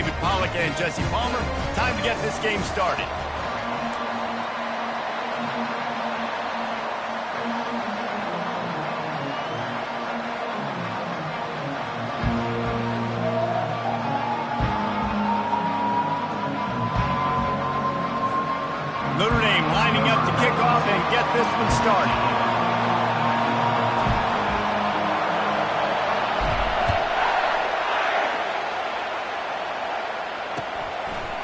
David Pollack and Jesse Palmer. Time to get this game started. Notre Dame lining up to kick off and get this one started.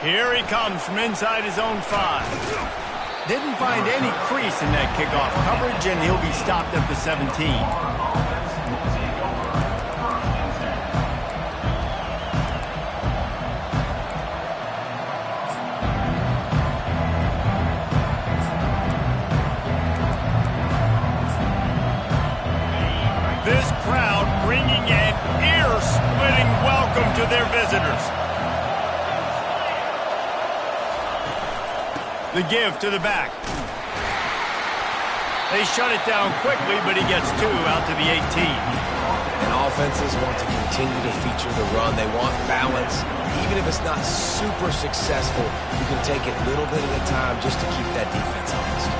Here he comes from inside his own 5. Didn't find any crease in that kickoff coverage, and he'll be stopped at the 17. This crowd bringing an ear-splitting welcome to their visitors. The give to the back. They shut it down quickly, but he gets 2 out to the 18. And offenses want to continue to feature the run. They want balance. Even if it's not super successful, you can take it little bit at a time just to keep that defense honest.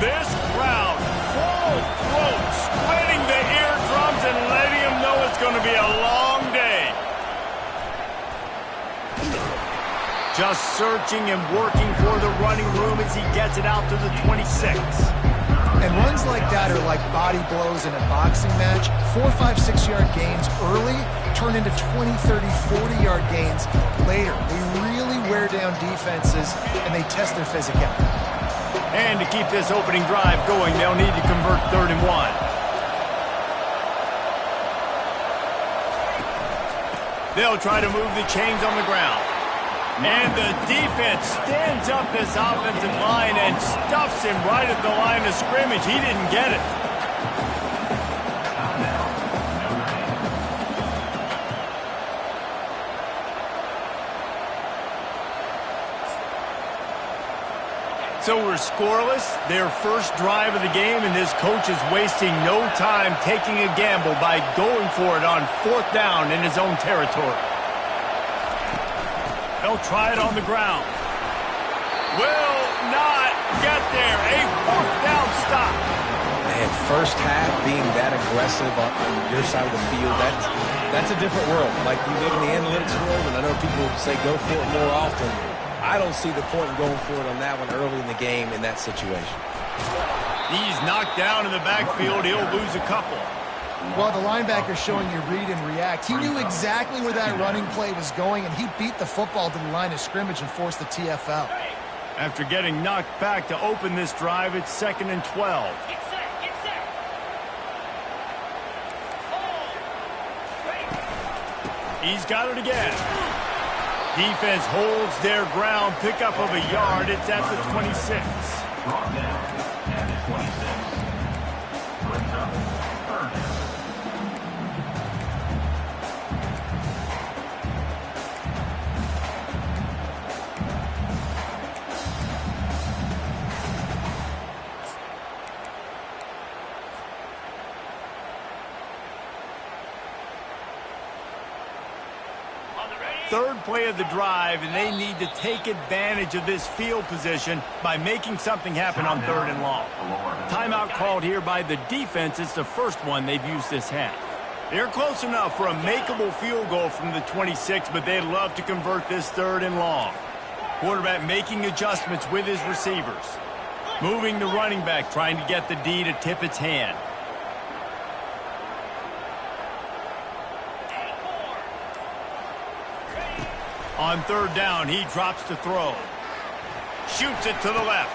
This crowd, full throat, splitting the eardrums and letting them know it's going to be a long day. Just searching and working for the running room as he gets it out to the 26. And runs like that are like body blows in a boxing match. 4, 5, 6-yard gains early turn into 20, 30, 40-yard gains later. They really wear down defenses, and they test their physicality. And to keep this opening drive going, they'll need to convert 3rd and 1. They'll try to move the chains on the ground. And the defense stands up this offensive line and stuffs him right at the line of scrimmage. He didn't get it. So we're scoreless, their first drive of the game, and this coach is wasting no time taking a gamble by going for it on 4th down in his own territory. They'll try it on the ground. Will not get there. A 4th down stop. Man, first half being that aggressive on your side of the field, that's a different world. Like you live in the analytics world, and I know people say go for it more often. I don't see the point in going for it on that one early in the game in that situation. He's knocked down in the backfield. He'll lose a couple. Well, the linebacker's showing you read and react. He knew exactly where that running play was going, and he beat the football to the line of scrimmage and forced the TFL. After getting knocked back to open this drive, it's 2nd and 12. Get set, get set. He's got it again. Defense holds their ground, pickup of a yard. It's at the 26. Brought down at the 26. Brings up 3rd down. Third play of the drive, and they need to take advantage of this field position by making something happen on 3rd and long. Timeout called here by the defense. It's the first one they've used this half. They're close enough for a makeable field goal from the 26, but they'd love to convert this 3rd and long. Quarterback making adjustments with his receivers. Moving the running back, trying to get the D to tip its hand. On 3rd down, he drops to throw. Shoots it to the left.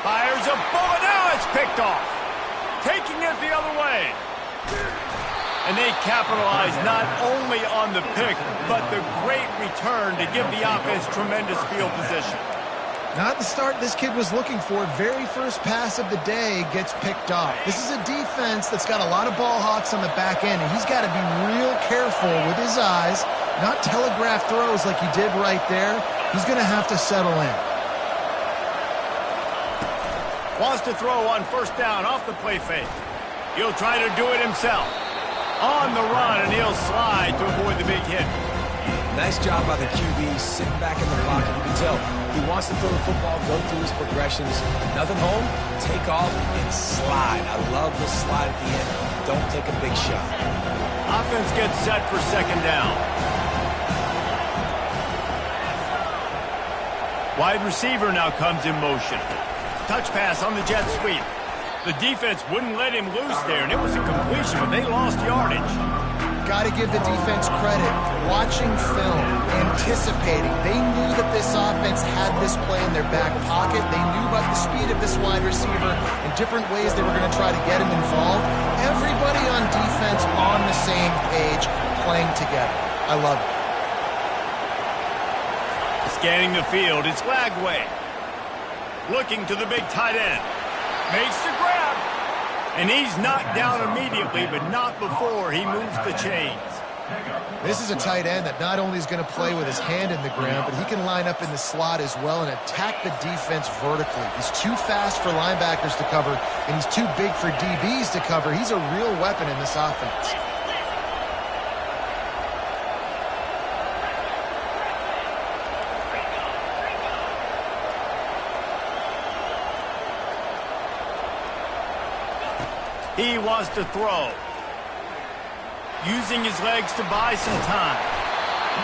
Fires a bullet. Now it's picked off. Taking it the other way. And they capitalize not only on the pick, but the great return to give the offense tremendous field position. Not the start this kid was looking for. Very first pass of the day gets picked off. This is a defense that's got a lot of ball hawks on the back end, and he's got to be real careful with his eyes, not telegraph throws like he did right there. He's going to have to settle in. Wants to throw on 1st down off the play fake. He'll try to do it himself. On the run, and he'll slide to avoid the big hit. Nice job by the QB, sitting back in the pocket. You can tell he wants to throw the football, go through his progressions. Nothing home, take off, and slide. I love the slide at the end. Don't take a big shot. Offense gets set for second down. Wide receiver now comes in motion. Touch pass on the jet sweep. The defense wouldn't let him loose there, and it was a completion, but they lost yardage. Got to give the defense credit. Watching film, anticipating. They knew that this offense had this play in their back pocket. They knew about the speed of this wide receiver and different ways they were going to try to get him involved. Everybody on defense on the same page, playing together. I love it. Scanning the field, it's Lagway. Looking to the big tight end. Makes the grab. And he's knocked down immediately, but not before he moves the chains. This is a tight end that not only is going to play with his hand in the ground, but he can line up in the slot as well and attack the defense vertically. He's too fast for linebackers to cover, and he's too big for DBs to cover. He's a real weapon in this offense. He wants to throw. Using his legs to buy some time.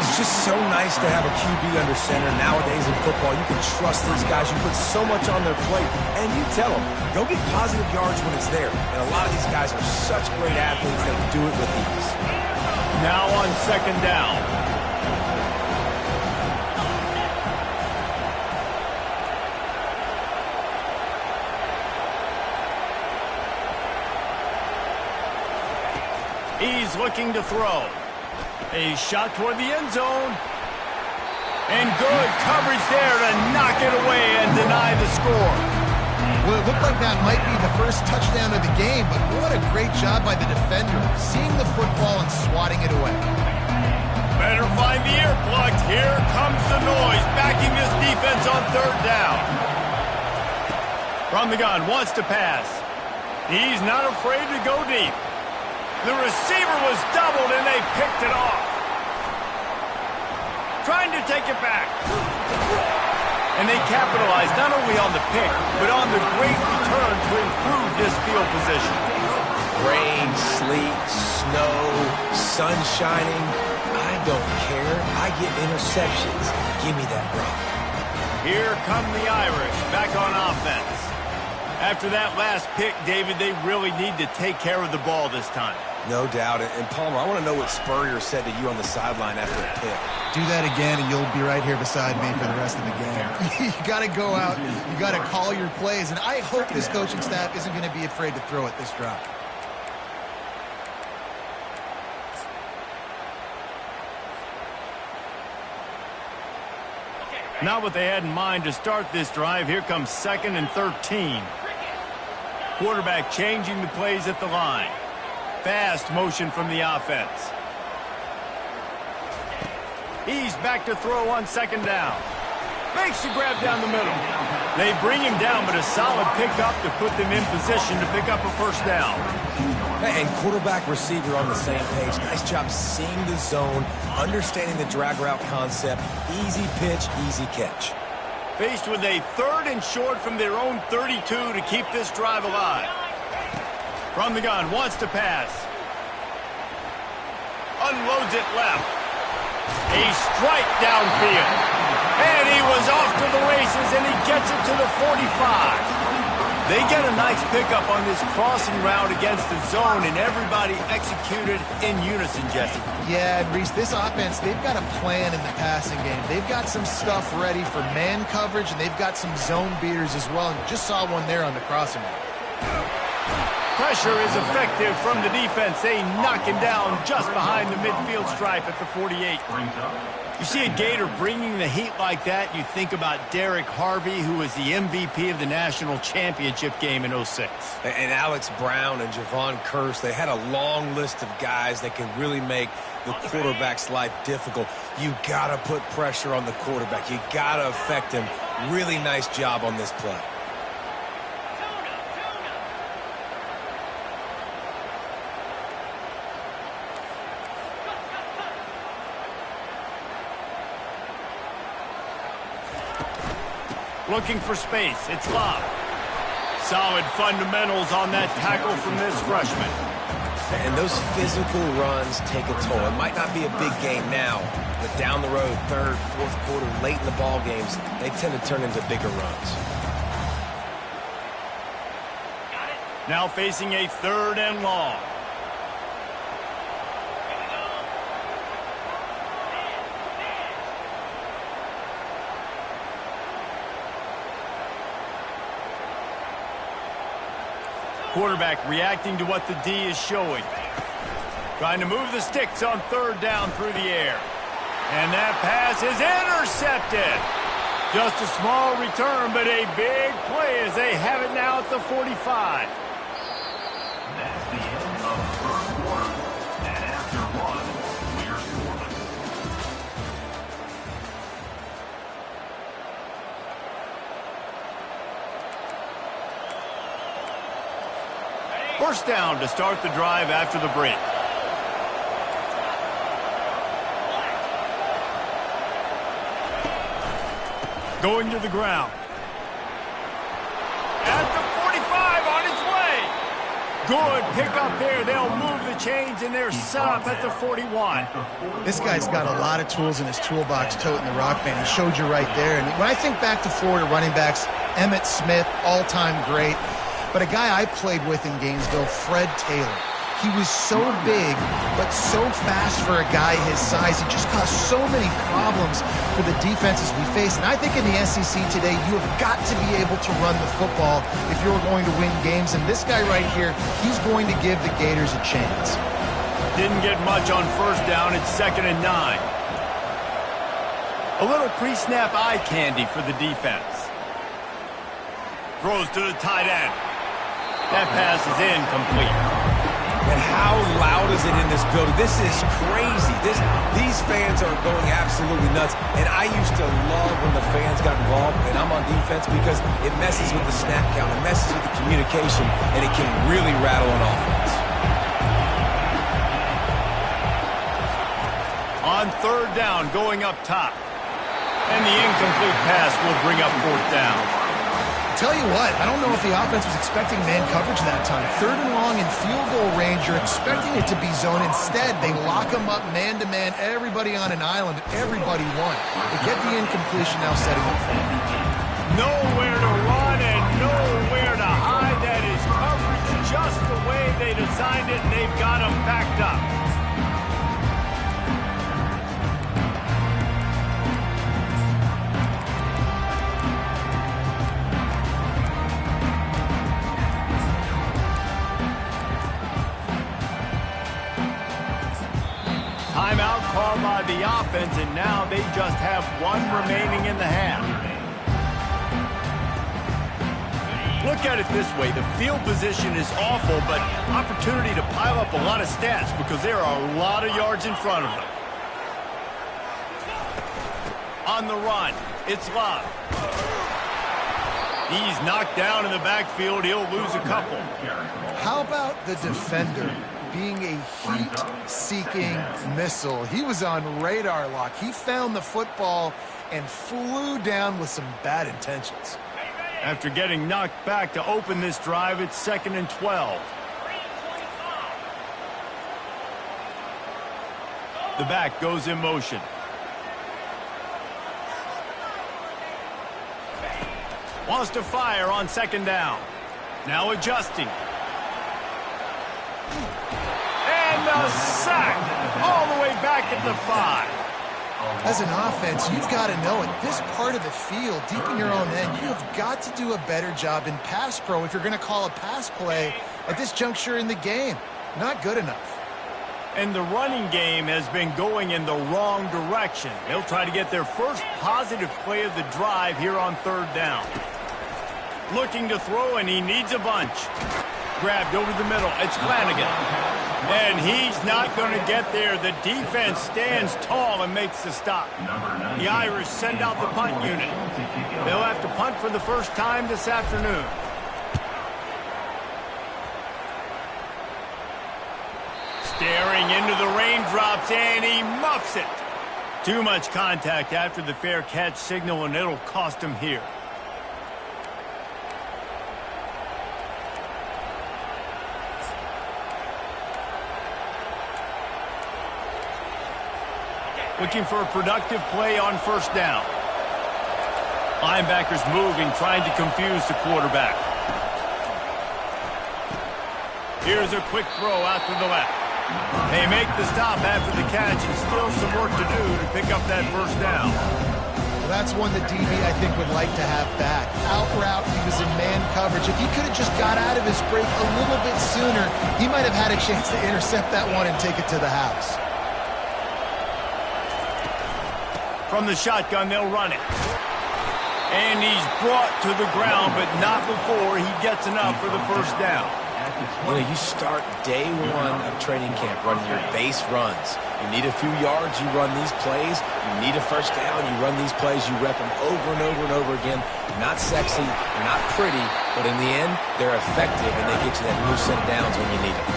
It's just so nice to have a QB under center. Nowadays in football, you can trust these guys. You put so much on their plate, and you tell them, go get positive yards when it's there. And a lot of these guys are such great athletes, they can do it with ease. Now on second down. He's looking to throw. A shot toward the end zone. And good coverage there to knock it away and deny the score. Well, it looked like that might be the first touchdown of the game, but what a great job by the defender, seeing the football and swatting it away. Better find the earplugs. Here comes the noise, backing this defense on third down. From the gun, wants to pass. He's not afraid to go deep. The receiver was doubled, and they picked it off. Trying to take it back. And they capitalized not only on the pick, but on the great return to improve this field position. Rain, sleet, snow, sun shining. I don't care. I get interceptions. Give me that rock. Here come the Irish back on offense. After that last pick, David, they really need to take care of the ball this time. No doubt. And Palmer, I want to know what Spurrier said to you on the sideline after a pick. Do that again, and you'll be right here beside me for the rest of the game. You got to go out. You got to call your plays. And I hope this coaching staff isn't going to be afraid to throw at this drive. Not what they had in mind to start this drive. Here comes 2nd and 13. Quarterback changing the plays at the line. Fast motion from the offense. He's back to throw on second down. Makes the grab down the middle. They bring him down, but a solid pickup to put them in position to pick up a first down. And quarterback receiver on the same page. Nice job seeing the zone, understanding the drag route concept. Easy pitch, easy catch. Faced with a 3rd and short from their own 32 to keep this drive alive. From the gun, wants to pass. Unloads it left. A strike downfield. And he was off to the races, and he gets it to the 45. They get a nice pickup on this crossing route against the zone, and everybody executed in unison, Jesse. Yeah, and Reese, this offense, they've got a plan in the passing game. They've got some stuff ready for man coverage, and they've got some zone beaters as well. And just saw one there on the crossing route. Pressure is effective from the defense. They knock him down just behind the midfield stripe at the 48. You see a Gator bringing the heat like that, you think about Derek Harvey, who was the MVP of the national championship game in '06. And Alex Brown and Javon Curse, they had a long list of guys that can really make the quarterback's life difficult. You got to put pressure on the quarterback. You got to affect him. Really nice job on this play. Looking for space. It's Love. Solid fundamentals on that tackle from this freshman. And those physical runs take a toll. It might not be a big game now, but down the road, third, fourth quarter, late in the ball games, they tend to turn into bigger runs. Now facing a 3rd and long. Quarterback reacting to what the D is showing. Trying to move the sticks on 3rd down through the air. And that pass is intercepted. Just a small return, but a big play as they have it now at the 45. That's the end of the first quarter. And after one, we're scoring. First down to start the drive after the break. Going to the ground. At the 45 on its way. Good pickup there. They'll move the chains, and they're set up at the 41. This guy's got a lot of tools in his toolbox toting the rock band. He showed you right there. And when I think back to Florida running backs, Emmitt Smith, all-time great. But a guy I played with in Gainesville, Fred Taylor. He was so big, but so fast for a guy his size. He just caused so many problems for the defenses we face. And I think in the SEC today, you have got to be able to run the football if you're going to win games. And this guy right here, he's going to give the Gators a chance. Didn't get much on first down. It's 2nd and 9. A little pre-snap eye candy for the defense. Throws to the tight end. That pass is incomplete. And how loud is it in this building? This is crazy. These fans are going absolutely nuts. And I used to love when the fans got involved, and I'm on defense, because it messes with the snap count, it messes with the communication, and it can really rattle an offense. On 3rd down, going up top. And the incomplete pass will bring up 4th down. Tell you what, I don't know if the offense was expecting man coverage that time. 3rd and long in field goal range, you're expecting it to be zone. Instead, they lock them up man-to-man, everybody on an island, everybody won. They get the incompletion, now setting up for them. Nowhere to run and nowhere to hide. That is coverage just the way they designed it, and they've got them backed up. Timeout called by the offense, and now they just have one remaining in the half. Look at it this way. The field position is awful, but opportunity to pile up a lot of stats because there are a lot of yards in front of them. On the run, it's Love. He's knocked down in the backfield. He'll lose a couple. How about the defender being a heat-seeking missile? He was on radar lock. He found the football and flew down with some bad intentions. After getting knocked back to open this drive, it's 2nd and 12. The back goes in motion. Wants to fire on 2nd down. Now adjusting. And a sack all the way back at the 5. As an offense, you've got to know at this part of the field, deep in your own end, you have got to do a better job in pass pro if you're going to call a pass play at this juncture in the game. Not good enough. And the running game has been going in the wrong direction. They'll try to get their first positive play of the drive here on 3rd down. Looking to throw, and he needs a bunch. Grabbed over the middle. It's Flanagan. And he's not going to get there. The defense stands tall and makes the stop. The Irish send out the punt unit. They'll have to punt for the first time this afternoon. Staring into the raindrops, and he muffs it. Too much contact after the fair catch signal, and it'll cost him here. Looking for a productive play on first down. Linebackers moving, trying to confuse the quarterback. Here's a quick throw out to the left. They make the stop after the catch, and still some work to do to pick up that first down. Well, that's one the DB, I think, would like to have back. Out route, he was in man coverage. If he could have just got out of his break a little bit sooner, he might have had a chance to intercept that one and take it to the house. From the shotgun, they'll run it. And he's brought to the ground, but not before he gets enough for the first down. You know, you start day one of training camp running your base runs. You need a few yards, you run these plays. You need a first down, you run these plays. You rep them over and over and over again. They're not sexy, they're not pretty, but in the end, they're effective, and they get you that new set of downs when you need them.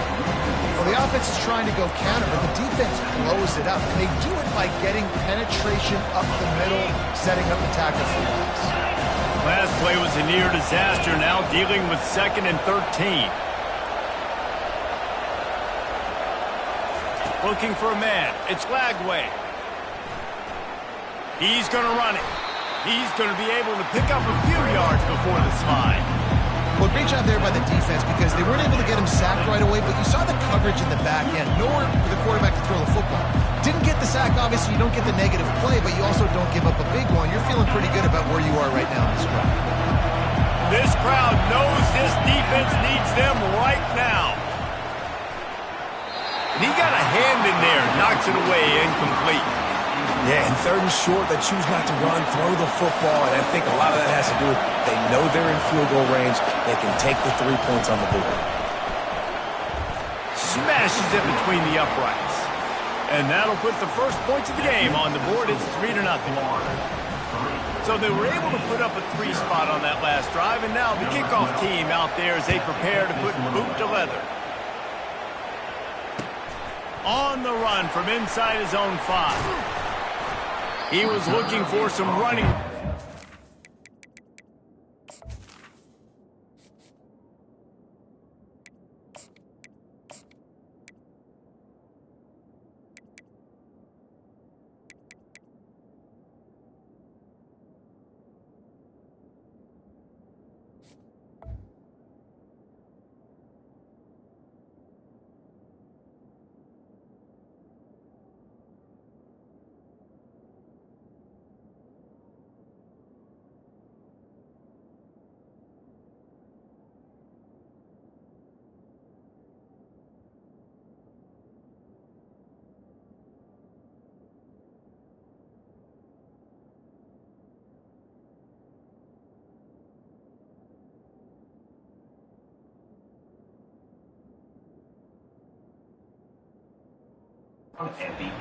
Well, the offense is trying to go counter, but the defense blows it up. And they do it by getting penetration up the middle, setting up the tackle for loss. Last play was a near disaster, now dealing with 2nd and 13. Looking for a man. It's Lagway. He's going to run it. He's going to be able to pick up a few yards before the slide. Well, great job there by the defense because they weren't able to get him sacked right away, but you saw the coverage in the back end. Nowhere for the quarterback to throw the football. Didn't get the sack, obviously. You don't get the negative play, but you also don't give up a big one. You're feeling pretty good about where you are right now in this crowd. This crowd knows this defense needs them right now. And he got a hand in there, knocks it away, incomplete. Yeah, and 3rd and short, they choose not to run, throw the football, and I think a lot of that has to do with they know they're in field goal range. They can take the 3 points on the board. Smashes it between the uprights. And that'll put the first points of the game on the board. It's 3-0. So they were able to put up a 3 spot on that last drive, and now the kickoff team out there as they prepare to put boot to leather. On the run from inside his own 5. He was looking for some running.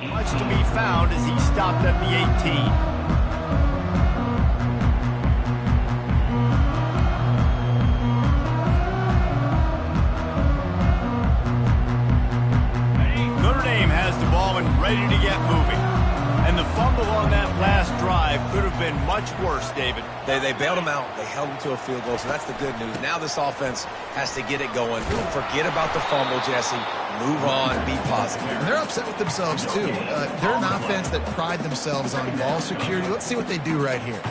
Much to be found as he stopped at the 18. Notre Dame has the ball and ready to get moving. And the fumble on that last drive could have been much worse, David. They bailed him out. They held him to a field goal, so that's the good news. Now this offense has to get it going. Don't forget about the fumble, Jesse. Move on, be positive. And they're upset with themselves, too. They're an offense that pride themselves on ball security. Let's see what they do right here.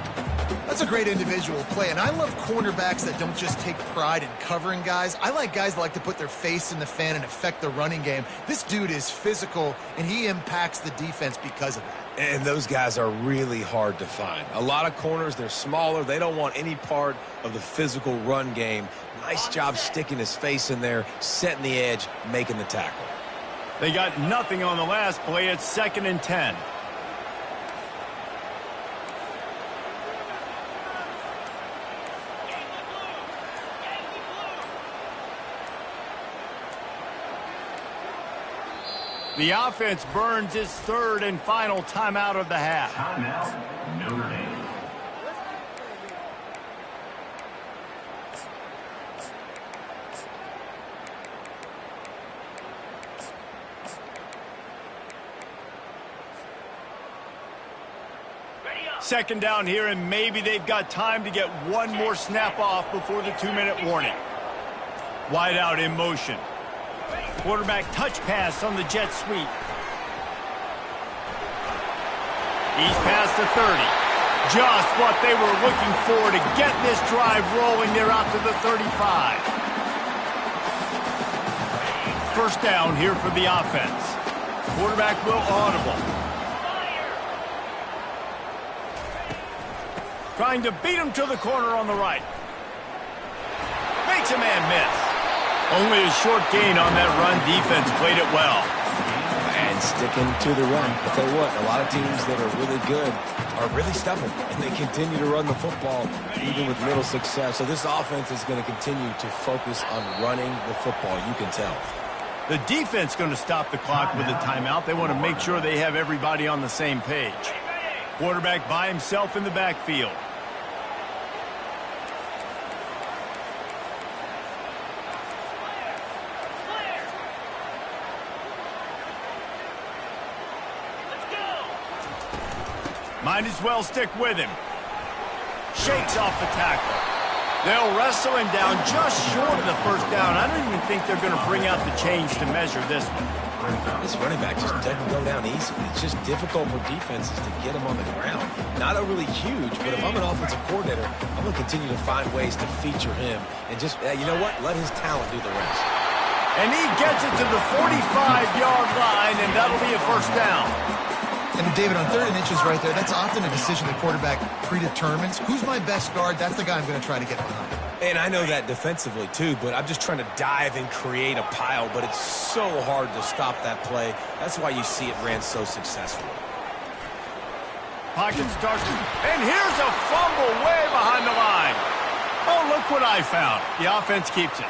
That's a great individual play, and I love cornerbacks that don't just take pride in covering guys. I like guys that like to put their face in the fan and affect the running game. This dude is physical, and he impacts the defense because of that. And those guys are really hard to find. A lot of corners, they're smaller. They don't want any part of the physical run game. Nice job sticking his face in there, setting the edge, making the tackle. They got nothing on the last play. It's 2nd and 10. The offense burns its 3rd and final timeout of the half. Timeout, Notre Dame. Second down here, and maybe they've got time to get one more snap off before the 2-minute warning. Wide out in motion. Quarterback touch pass on the jet sweep. He's past the 30. Just what they were looking for to get this drive rolling. They're out to the 35. First down here for the offense. Quarterback will audible. Trying to beat him to the corner on the right. Makes a man miss. Only a short gain on that run. Defense played it well. And sticking to the run. I'll tell you what, a lot of teams that are really good are really stubborn, and they continue to run the football even with little success. So this offense is going to continue to focus on running the football. You can tell. The defense going to stop the clock with a timeout. They want to make sure they have everybody on the same page. Quarterback by himself in the backfield. Might as well stick with him. Shakes off the tackle. They'll wrestle him down just short of the first down. I don't even think they're going to bring out the chains to measure this one. This running back just doesn't go down easy. It's just difficult for defenses to get him on the ground. Not overly huge, but if I'm an offensive coordinator, I'm going to continue to find ways to feature him and just, you know what, let his talent do the rest. And he gets it to the 45-yard line, and that'll be a first down. And David, on 3rd and inches right there, that's often a decision the quarterback predetermines. Who's my best guard? That's the guy I'm going to try to get behind. And I know that defensively, too, but I'm just trying to dive and create a pile, but it's so hard to stop that play. That's why you see it ran so successfully. Pocket starts, and here's a fumble way behind the line. Oh, look what I found. The offense keeps it.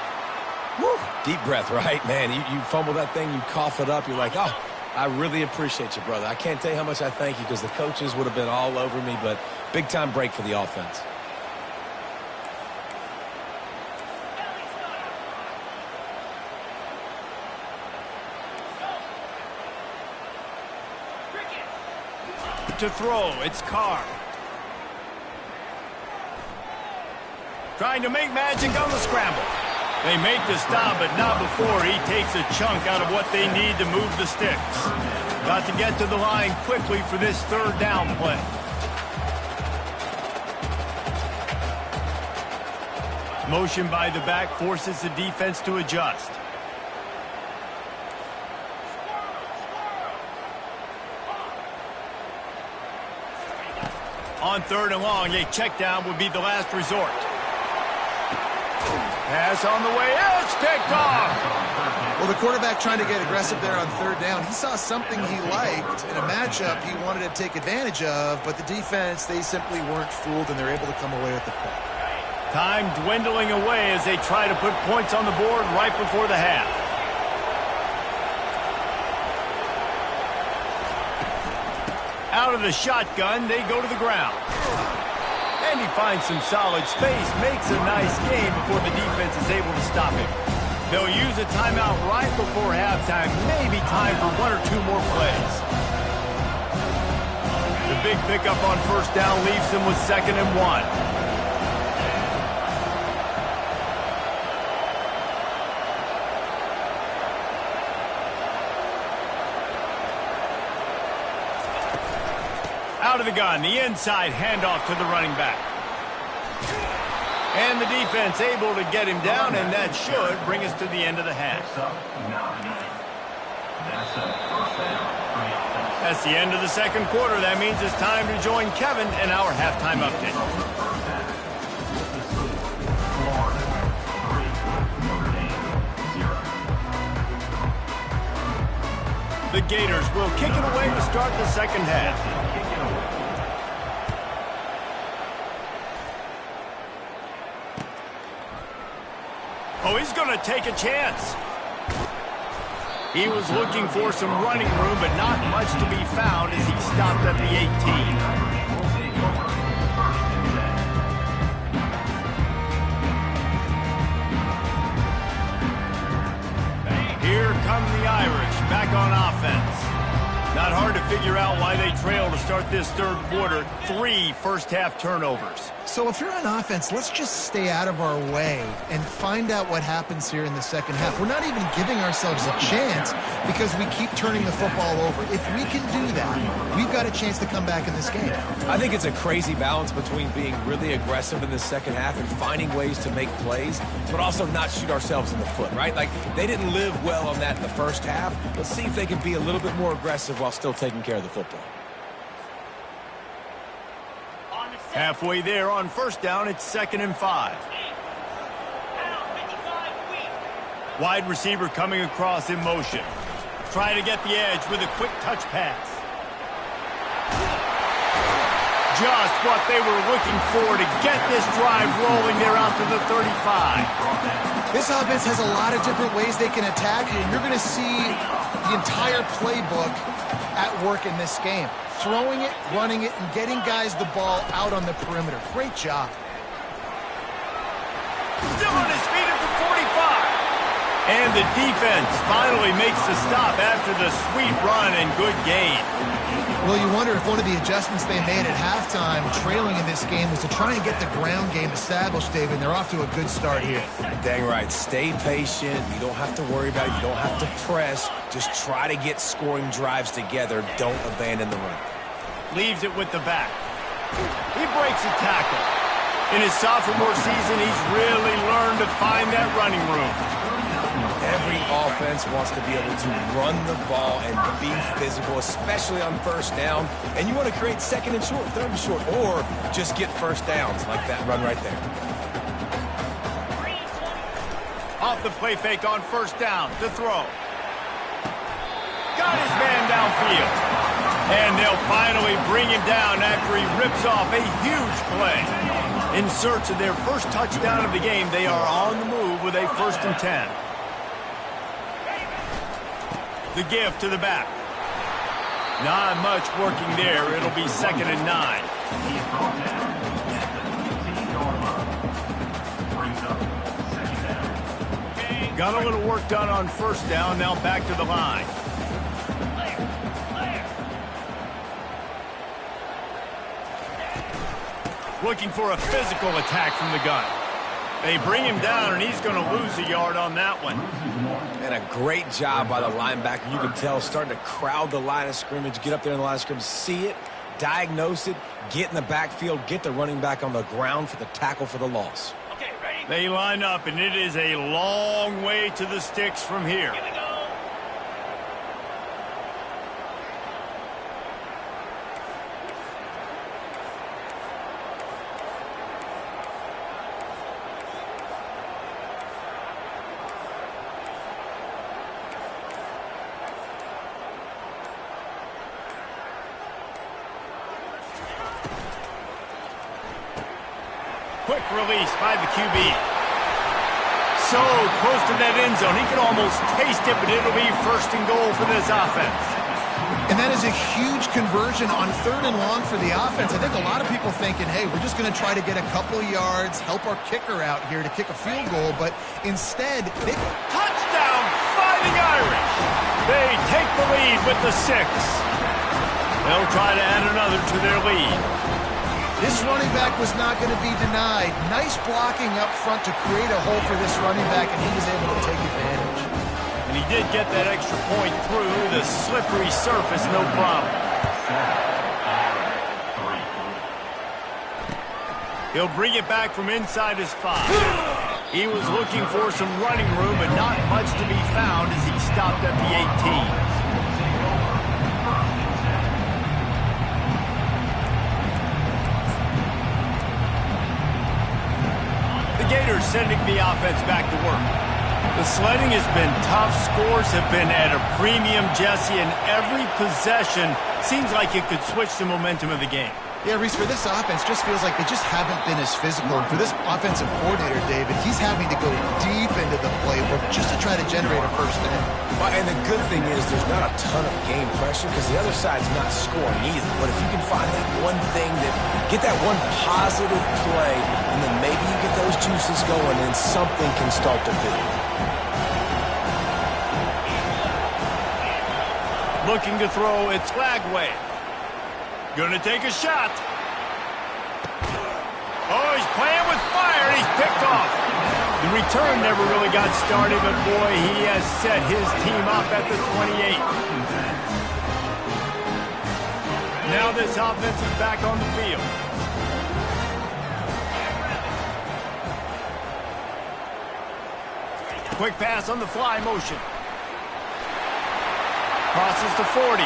Woo. Deep breath, right? Man, you fumble that thing, you cough it up, you're like, oh, I really appreciate you, brother. I can't tell you how much I thank you because the coaches would have been all over me, but big-time break for the offense. To throw, it's Carr. Trying to make magic on the scramble. They make the stop, but not before he takes a chunk out of what they need to move the sticks. Got to get to the line quickly for this 3rd down play. Motion by the back forces the defense to adjust. On 3rd and long, a check down would be the last resort. Pass on the way, it's picked off. Well, the quarterback trying to get aggressive there on 3rd down. He saw something he liked in a matchup he wanted to take advantage of, but the defense, they simply weren't fooled, and they're able to come away with the point. Time dwindling away as they try to put points on the board right before the half. Out of the shotgun, they go to the ground. And he finds some solid space, makes a nice gain before the defense is able to stop him. They'll use a timeout right before halftime, maybe time for 1 or 2 more plays. The big pickup on 1st down leaves them with 2nd and 1. Out of the gun, the inside handoff to the running back. And the defense able to get him down, and that should bring us to the end of the half. That's the end of the 2nd quarter. That means it's time to join Kevin in our halftime update. The Gators will kick it away to start the 2nd half. Oh, he's going to take a chance. He was looking for some running room, but not much to be found as he stopped at the 18. Here come the Irish back on offense. Not hard to figure out why they trail to start this 3rd quarter. 3 first-half turnovers. So if you're on offense, let's just stay out of our way and find out what happens here in the second half. We're not even giving ourselves a chance because we keep turning the football over. If we can do that, we've got a chance to come back in this game. I think it's a crazy balance between being really aggressive in the second half and finding ways to make plays, but also not shoot ourselves in the foot, right? Like, they didn't live well on that in the first half. Let's see if they can be a little bit more aggressive while still taking care of the football. Halfway there on first down, it's 2nd and 5. Wide receiver coming across in motion. Trying to get the edge with a quick touch pass. Just what they were looking for to get this drive rolling there out to the 35. This offense has a lot of different ways they can attack you. You're going to see the entire playbook at work in this game. Throwing it, running it, and getting guys the ball out on the perimeter. Great job. Still on his feet at the 45. And the defense finally makes the stop after the sweet run and good gain. Well, you wonder if one of the adjustments they made at halftime, trailing in this game, was to try and get the ground game established, David. They're off to a good start here. Dang right. Stay patient. You don't have to worry about it. You don't have to press. Just try to get scoring drives together. Don't abandon the run. Leaves it with the back. He breaks a tackle. In his sophomore season, he's really learned to find that running room. Every offense wants to be able to run the ball and be physical, especially on first down. And you want to create 2nd and short, 3rd and short, or just get first downs like that run right there. Off the play fake on first down to throw. Got his man downfield. And they'll finally bring him down after he rips off a huge play. In search of their first touchdown of the game, they are on the move with a 1st and 10. The give to the back. Not much working there. It'll be 2nd and 9. Got a little work done on first down. Now back to the line. Looking for a physical attack from the gun. They bring him down, and he's going to lose a yard on that one. And a great job by the linebacker. You can tell, starting to crowd the line of scrimmage, get up there in the line of scrimmage, see it, diagnose it, get in the backfield, get the running back on the ground for the tackle for the loss. Okay, ready? They line up, and it is a long way to the sticks from here. Here we go. Quick release by the QB. So close to that end zone. He can almost taste it, but it'll be 1st and goal for this offense. And that is a huge conversion on 3rd and long for the offense. I think a lot of people thinking, hey, we're just going to try to get a couple yards, help our kicker out here to kick a field goal. But instead, touchdown, Fighting Irish. They take the lead with the 6. They'll try to add another to their lead. This running back was not going to be denied. Nice blocking up front to create a hole for this running back, and he was able to take advantage. And he did get that extra point through the slippery surface, no problem. He'll bring it back from inside his 5. He was looking for some running room, but not much to be found as he stopped at the 18. The Gators sending the offense back to work. The sledding has been tough. Scores have been at a premium, Jesse, and every possession seems like it could switch the momentum of the game. Yeah, Reese, for this offense, just feels like they just haven't been as physical. And for this offensive coordinator, David, he's having to go deep into the playbook just to try to generate a 1st down. Well, and the good thing is there's not a ton of game pressure because the other side's not scoring either. But if you can find that one thing, get that one positive play, and then maybe you get those juices going and something can start to build. Looking to throw, it's Lagway. Gonna take a shot. Oh, he's playing with fire, and he's picked off. The return never really got started, but boy, he has set his team up at the 28. Now this offense is back on the field. Quick pass on the fly motion. Crosses to 40.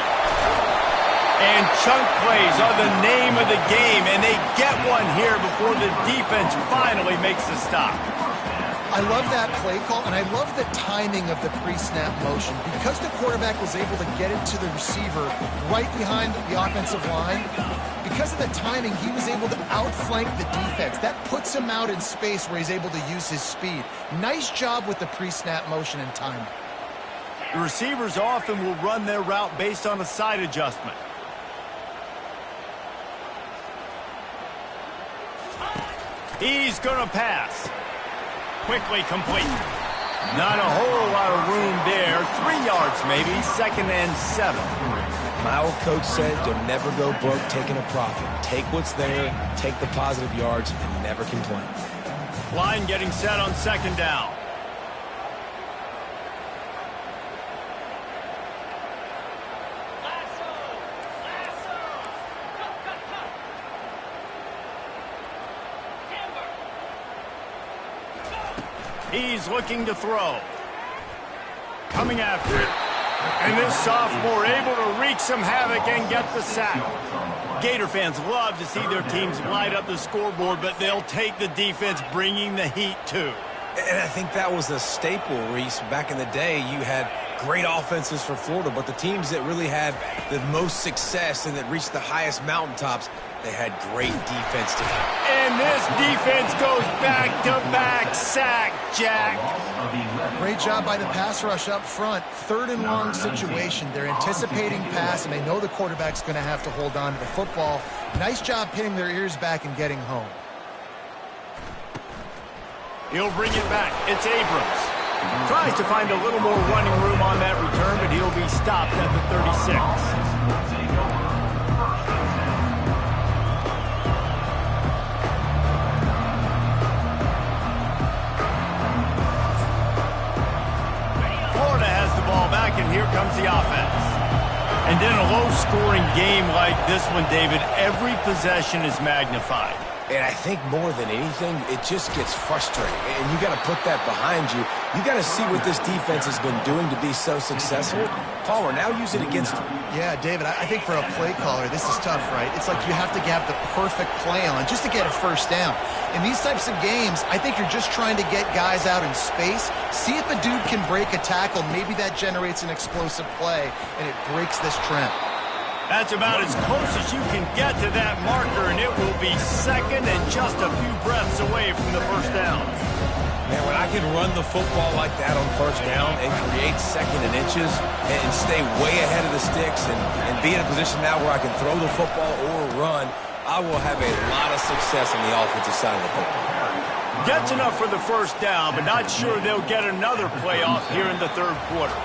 And chunk plays are the name of the game, and they get one here before the defense finally makes the stop. I love that play call, and I love the timing of the pre-snap motion. Because the quarterback was able to get it to the receiver right behind the offensive line, because of the timing, he was able to outflank the defense. That puts him out in space where he's able to use his speed. Nice job with the pre-snap motion and timing. The receivers often will run their route based on a side adjustment. He's going to pass. Quickly complete. Not a whole lot of room there. 3 yards maybe, 2nd and 7. My old coach said you'll never go broke taking a profit. Take what's there, take the positive yards, and never complain. Line getting set on 2nd down. He's looking to throw. Coming after it. And this sophomore able to wreak some havoc and get the sack. Gator fans love to see their teams light up the scoreboard, but they'll take the defense bringing the heat too. And I think that was a staple, Reese. Back in the day, you had great offenses for Florida, but the teams that really had the most success and that reached the highest mountaintops, they had great defense to them. And this defense goes back-to-back sack, Jack. Great job by the pass rush up front. 3rd and long situation. They're anticipating pass, and they know the quarterback's going to have to hold on to the football. Nice job pinning their ears back and getting home. He'll bring it back. It's Abrams. Tries to find a little more running room on that return, but he'll be stopped at the 36. Florida has the ball back, and here comes the offense. And in a low-scoring game like this one, David, every possession is magnified. And I think more than anything, it just gets frustrating. And you got to put that behind you. You got to see what this defense has been doing to be so successful. Palmer, now use it against them. Yeah, David, I think for a play caller, this is tough, right? It's like you have to have the perfect play on just to get a first down. In these types of games, I think you're just trying to get guys out in space, see if a dude can break a tackle. Maybe that generates an explosive play, and it breaks this trend. That's about as close as you can get to that marker, and it will be 2nd and just a few breaths away from the first down. Man, when I can run the football like that on first down and create 2nd and inches and stay way ahead of the sticks and be in a position now where I can throw the football or run, I will have a lot of success on the offensive side of the football. Gets enough for the first down, but not sure they'll get another play off here in the 3rd quarter.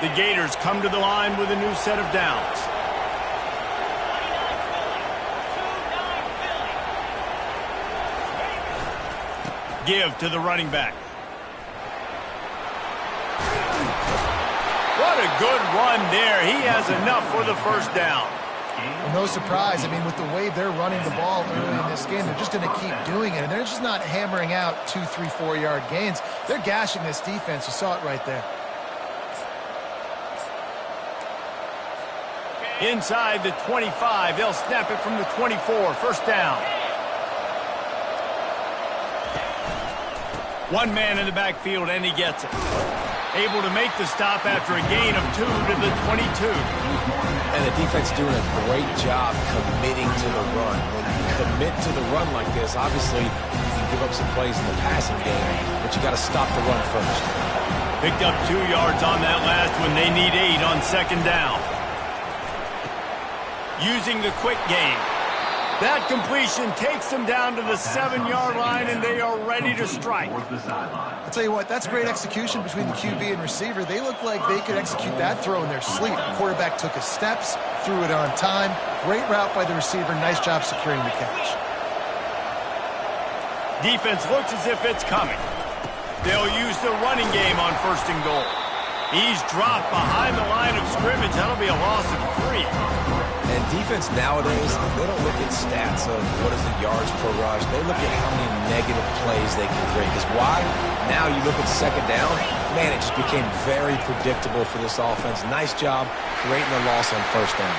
The Gators come to the line with a new set of downs. Give to the running back. What a good run there. He has enough for the first down. Well, no surprise. I mean, with the way they're running the ball early in this game, they're just going to keep doing it. And they're just not hammering out 2, 3, 4-yard gains. They're gashing this defense. You saw it right there. Inside the 25, they'll snap it from the 24, first down. One man in the backfield, and he gets it. Able to make the stop after a gain of 2 to the 22. And the defense doing a great job committing to the run. When you commit to the run like this, obviously you can give up some plays in the passing game, but you got to stop the run first. Picked up 2 yards on that last one. They need 8 on 2nd down. using the quick game. That completion takes them down to the 7-yard line, and they are ready to strike. I'll tell you what, that's great execution between the QB and receiver. They look like they could execute that throw in their sleep. The quarterback took his steps, threw it on time. Great route by the receiver. Nice job securing the catch. Defense looks as if it's coming. They'll use the running game on 1st and goal. He's dropped behind the line of scrimmage. That'll be a loss of 3. And defense nowadays, they don't look at stats of what is the yards per rush. They look at how many negative plays they can create. Because why? Now you look at 2nd down, man, it just became very predictable for this offense. Nice job creating the loss on 1st down.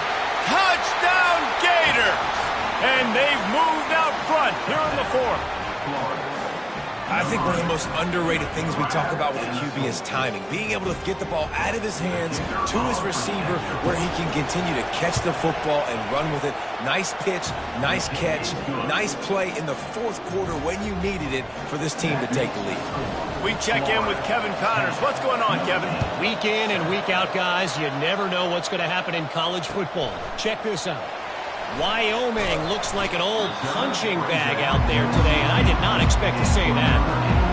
Touchdown Gators! And they've moved out front here in the 4th. I think one of the most underrated things we talk about with a QB is timing. Being able to get the ball out of his hands to his receiver where he can continue to catch the football and run with it. Nice pitch, nice catch, nice play in the 4th quarter when you needed it for this team to take the lead. We check in with Kevin Connors. What's going on, Kevin? Week in and week out, guys, you never know what's going to happen in college football. Check this out. Wyoming looks like an old punching bag out there today, and I did not expect to say that.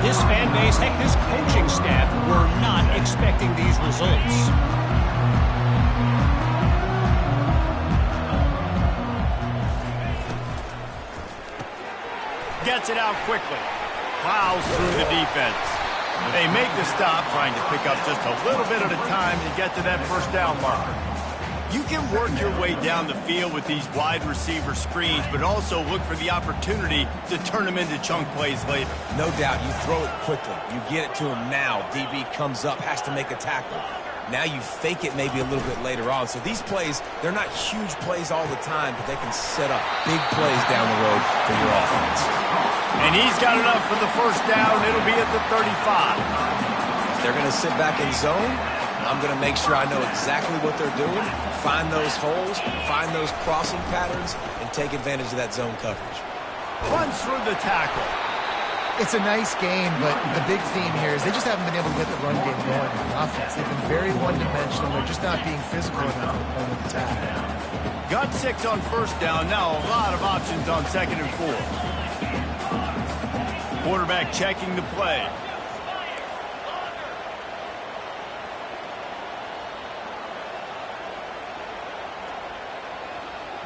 This fan base, heck, this coaching staff were not expecting these results. Gets it out quickly. Plows through the defense. They make the stop, trying to pick up just a little bit at a time to get to that 1st down marker. You can work your way down the field with these wide receiver screens, but also look for the opportunity to turn them into chunk plays later. No doubt, you throw it quickly. You get it to him now. DB comes up, has to make a tackle. Now you fake it maybe a little bit later on. So these plays, they're not huge plays all the time, but they can set up big plays down the road for your offense. And he's got enough for the 1st down. It'll be at the 35. They're going to sit back in zone. I'm going to make sure I know exactly what they're doing, find those holes, find those crossing patterns, and take advantage of that zone coverage. Runs through the tackle. It's a nice game, but the big theme here is they just haven't been able to get the run game going in the offense. They've been very one-dimensional. They're just not being physical enough on the attack. Got 6 on 1st down. Now a lot of options on 2nd and 4. Quarterback checking the play.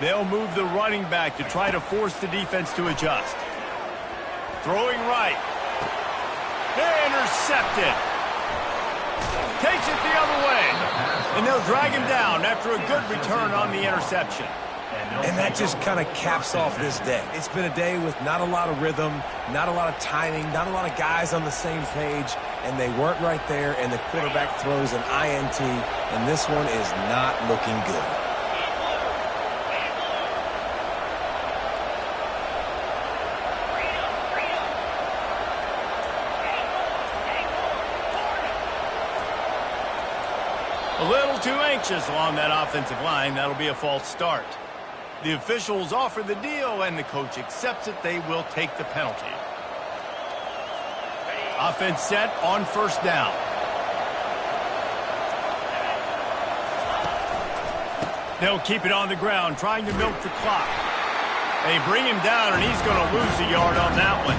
They'll move the running back to try to force the defense to adjust. Throwing right. Intercepted. Takes it the other way. And they'll drag him down after a good return on the interception. And that just kind of caps off this day. It's been a day with not a lot of rhythm, not a lot of timing, not a lot of guys on the same page, and they weren't right there, and the quarterback throws an INT, and this one is not looking good. A little too anxious along that offensive line. That'll be a false start. The officials offer the deal, and the coach accepts it. They will take the penalty. Offense set on 1st down. They'll keep it on the ground, trying to milk the clock. They bring him down, and he's going to lose a yard on that one.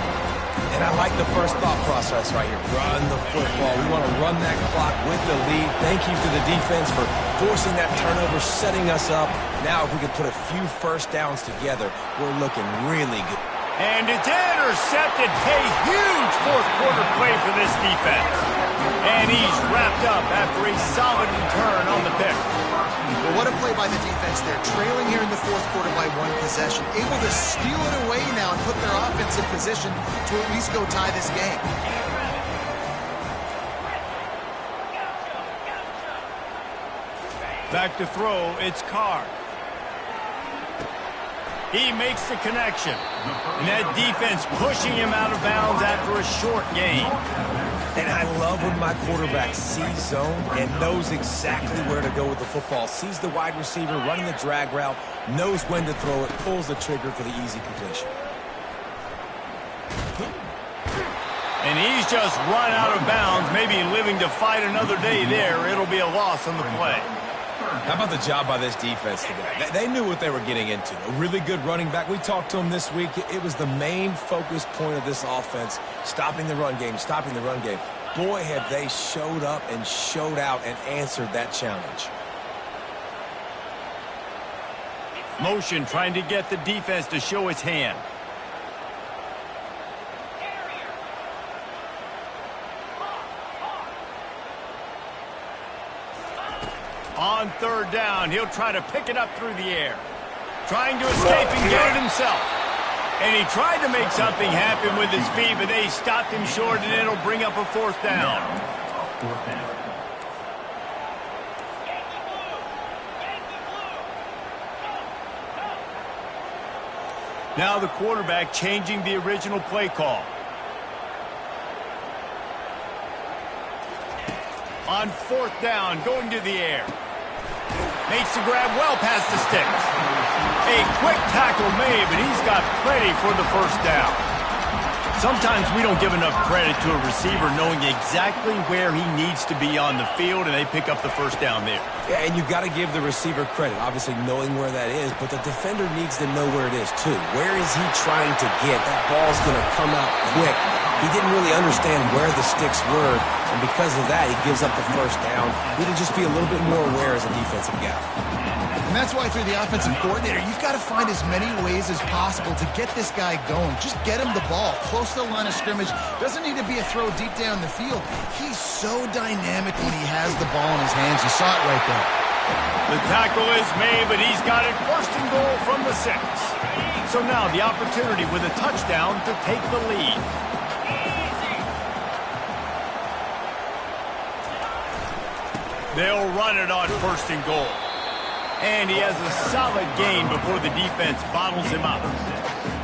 And I like the first thought process right here. Run the football. We want to run that clock with the lead. Thank you to the defense for forcing that turnover, setting us up. Now, if we can put a few 1st downs together, we're looking really good. And it's intercepted. A huge 4th quarter play for this defense. And he's wrapped up after a solid return on the pick. Well, what a play by the defense there. Trailing here in the 4th quarter by 1 possession. Able to steal it away now and put their offense in position to at least go tie this game. Back to throw, it's Carr. He makes the connection. And that defense pushing him out of bounds after a short gain. And I love when my quarterback sees zone and knows exactly where to go with the football. Sees the wide receiver running the drag route, knows when to throw it, pulls the trigger for the easy completion. And he's just run out of bounds, maybe living to fight another day there. It'll be a loss on the play. How about the job by this defense today? They knew what they were getting into. A really good running back. We talked to him this week. It was the main focus point of this offense, stopping the run game, stopping the run game. Boy, have they showed up and showed out and answered that challenge. Motion trying to get the defense to show its hand. On third down, he'll try to pick it up through the air. Trying to escape and get it himself. And he tried to make something happen with his feet, but they stopped him short, and it'll bring up a fourth down. Now the quarterback changing the original play call. On fourth down, going to the air. Makes the grab well past the sticks. A quick tackle made, but he's got plenty for the first down. Sometimes we don't give enough credit to a receiver knowing exactly where he needs to be on the field, and they pick up the first down there. Yeah, and you've got to give the receiver credit, obviously knowing where that is, but the defender needs to know where it is too. Where is he trying to get? That ball's going to come out quick. He didn't really understand where the sticks were, and because of that, he gives up the first down. We need to just be a little bit more aware as a defensive guy. And that's why through the offensive coordinator, you've got to find as many ways as possible to get this guy going. Just get him the ball close to the line of scrimmage. Doesn't need to be a throw deep down the field. He's so dynamic when he has the ball in his hands. You saw it right there. The tackle is made, but he's got it first and goal from the 6. So now the opportunity with a touchdown to take the lead. They'll run it on first and goal. And he has a solid gain before the defense bottles him up.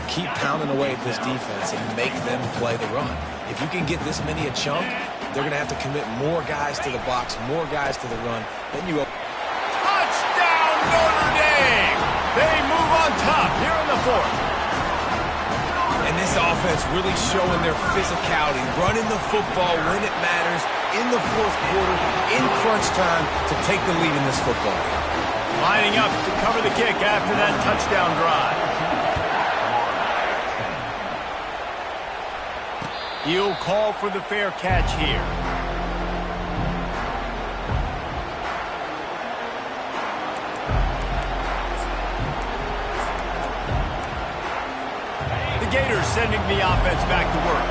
Keep pounding away at this defense and make them play the run. If you can get this many a chunk, they're going to have to commit more guys to the box, more guys to the run. Then you go. Touchdown, Notre Dame! They move on top here in the 4th. And this offense really showing their physicality, running the football when it matters, in the 4th quarter, in crunch time, to take the lead in this football game. Lining up to cover the kick after that touchdown drive. He'll call for the fair catch here. The Gators sending the offense back to work.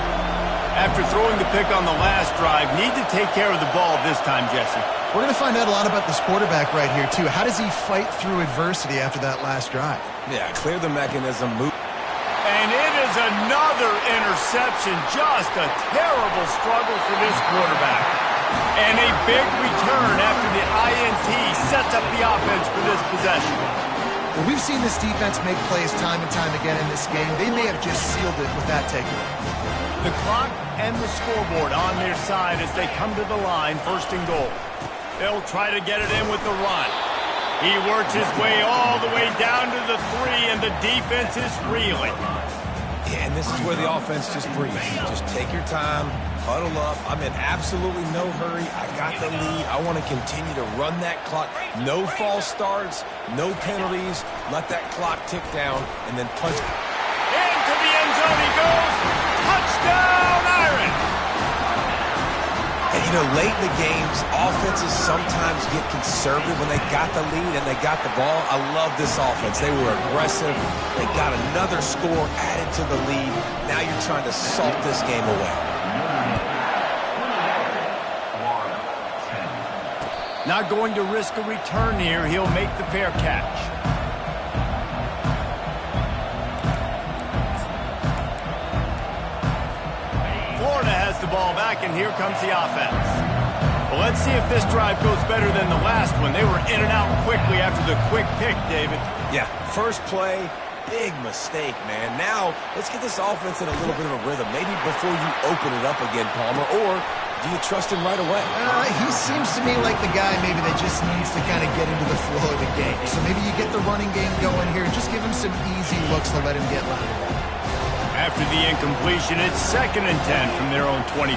After throwing the pick on the last drive, need to take care of the ball this time, Jesse. We're going to find out a lot about this quarterback right here, too. How does he fight through adversity after that last drive? Yeah, clear the mechanism, move. And it is another interception. Just a terrible struggle for this quarterback. And a big return after the INT sets up the offense for this possession. Well, we've seen this defense make plays time and time again in this game. They may have just sealed it with that takeaway. The clock and the scoreboard on their side as they come to the line, first and goal. They'll try to get it in with the run. He works his way all the way down to the 3, and the defense is reeling. Yeah, and this is where the offense just breathes. Just take your time, huddle up. I'm in absolutely no hurry. I got the lead. I want to continue to run that clock. No false starts, no penalties. Let that clock tick down, and then punch. Into the end zone he goes. Touchdown, Iron! And, you know, late in the games, offenses sometimes get conservative when they got the lead and they got the ball. I love this offense. They were aggressive. They got another score added to the lead. Now you're trying to salt this game away. Not going to risk a return here. He'll make the fair catch. Florida has the ball back, and here comes the offense. Well, let's see if this drive goes better than the last one. They were in and out quickly after the quick pick, David. Yeah, first play, big mistake, man. Now, let's get this offense in a little bit of a rhythm. Maybe before you open it up again, Palmer, or do you trust him right away? He seems to me like the guy maybe that just needs to kind of get into the flow of the game. So maybe you get the running game going here. Just give him some easy looks to let him get louder. After the incompletion, it's 2nd and 10 from their own 25.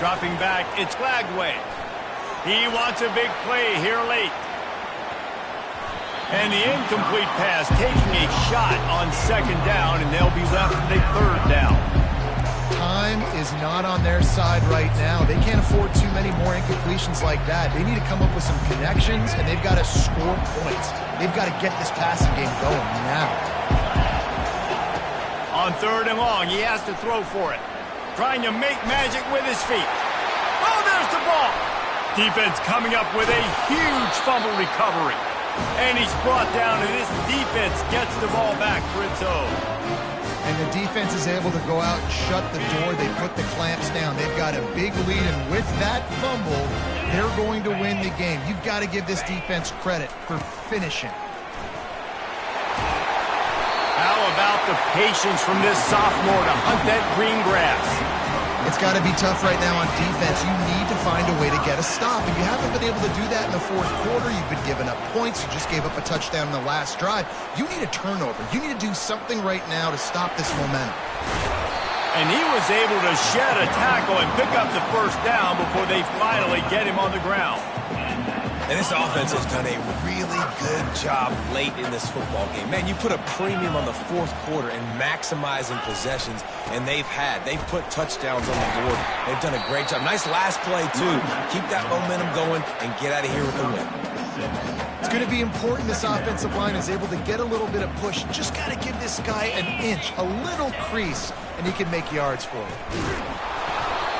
Dropping back, it's Flagway. He wants a big play here late. And the incomplete pass taking a shot on second down, and they'll be left with a third down. Time is not on their side right now. They can't afford too many more incompletions like that. They need to come up with some connections, and they've got to score points. They've got to get this passing game going now. On third and long, he has to throw for it. Trying to make magic with his feet. Oh, there's the ball. Defense coming up with a huge fumble recovery. And he's brought down, and this defense gets the ball back for its own. And the defense is able to go out and shut the door. They put the clamps down. They've got a big lead, and with that fumble, they're going to win the game. You've got to give this defense credit for finishing. How about the patience from this sophomore to hunt that green grass? It's got to be tough right now on defense. You need to find a way to get a stop. If you haven't been able to do that in the fourth quarter, you've been giving up points. You just gave up a touchdown in the last drive. You need a turnover. You need to do something right now to stop this momentum. And he was able to shed a tackle and pick up the first down before they finally get him on the ground. And this offense has done a really good job late in this football game. Man, you put a premium on the fourth quarter and maximizing possessions, and they've put touchdowns on the board. They've done a great job. Nice last play, too. Keep that momentum going and get out of here with the win. It's going to be important this offensive line is able to get a little bit of push. Just got to give this guy an inch, a little crease, and he can make yards for it.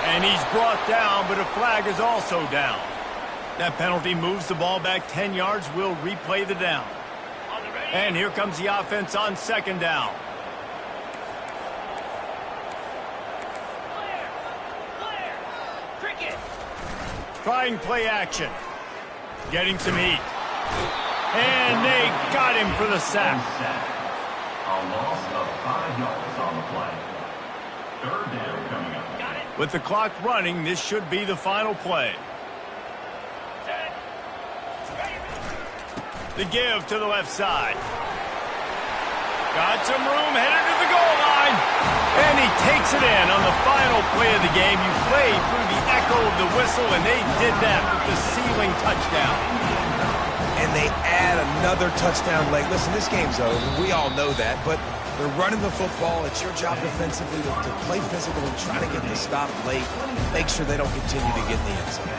And he's brought down, but a flag is also down. That penalty moves the ball back 10 yards. We'll replay the down. And here comes the offense on second down. Trying play action. Getting some heat. And they got him for the sack. A loss of 5 yards on the play. Third down coming up. With the clock running, this should be the final play. The give to the left side. Got some room, headed to the goal line. And he takes it in on the final play of the game. You play through the echo of the whistle, and they did that with the ceiling touchdown. And they add another touchdown late. Listen, this game's over. We all know that, but they're running the football. It's your job defensively to play physical and try to get the stop late. Make sure they don't continue to get in the end zone.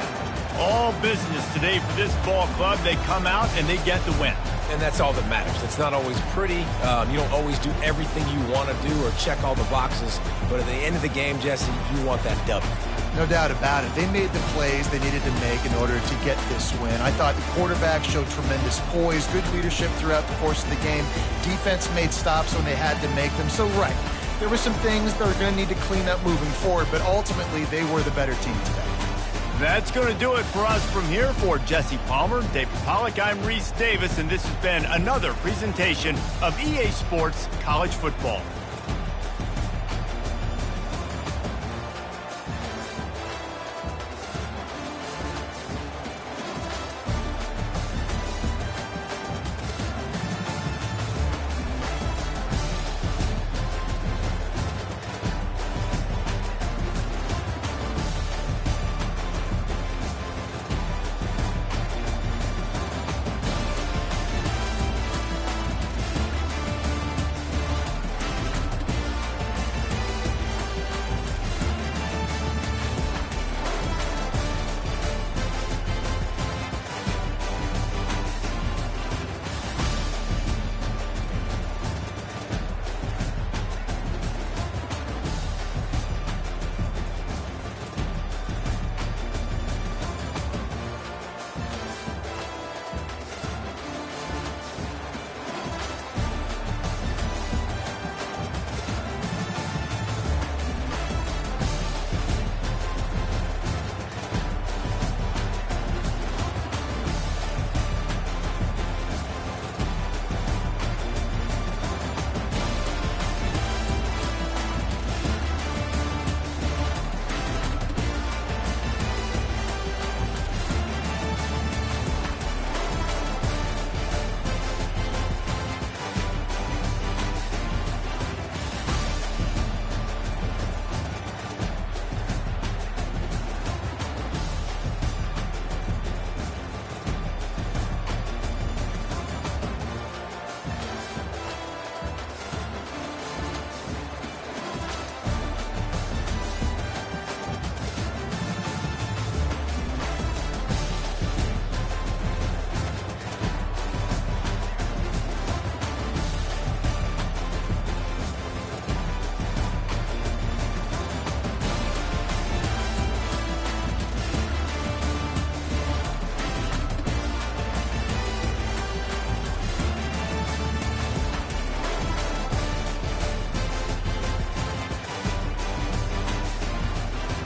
All business today for this ball club. They come out and they get the win. And that's all that matters. It's not always pretty. You don't always do everything you want to do or check all the boxes. But at the end of the game, Jesse, you want that W. No doubt about it. They made the plays they needed to make in order to get this win. I thought the quarterback showed tremendous poise, good leadership throughout the course of the game. Defense made stops when they had to make them. So, right, there were some things that are going to need to clean up moving forward, but ultimately they were the better team today. That's going to do it for us from here. For Jesse Palmer, David Pollack, I'm Reese Davis, and this has been another presentation of EA Sports College Football.